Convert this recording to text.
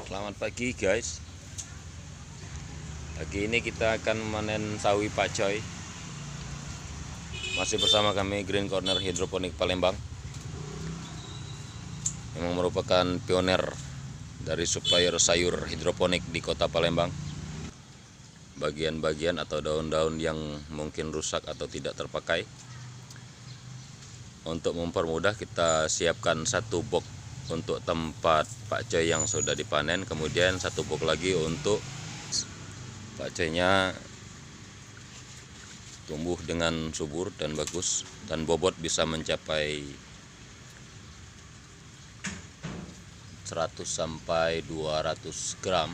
Selamat pagi guys. Pagi ini kita akan memanen sawi pakcoy. Masih bersama kami Green Corner Hidroponik Palembang, yang merupakan pioner dari supplier sayur hidroponik di kota Palembang. Bagian-bagian atau daun-daun yang mungkin rusak atau tidak terpakai, untuk mempermudah kita siapkan satu box untuk tempat pakcoy yang sudah dipanen, kemudian satu box lagi untuk pakcoynya tumbuh dengan subur dan bagus, dan bobot bisa mencapai 100 sampai 200 gram.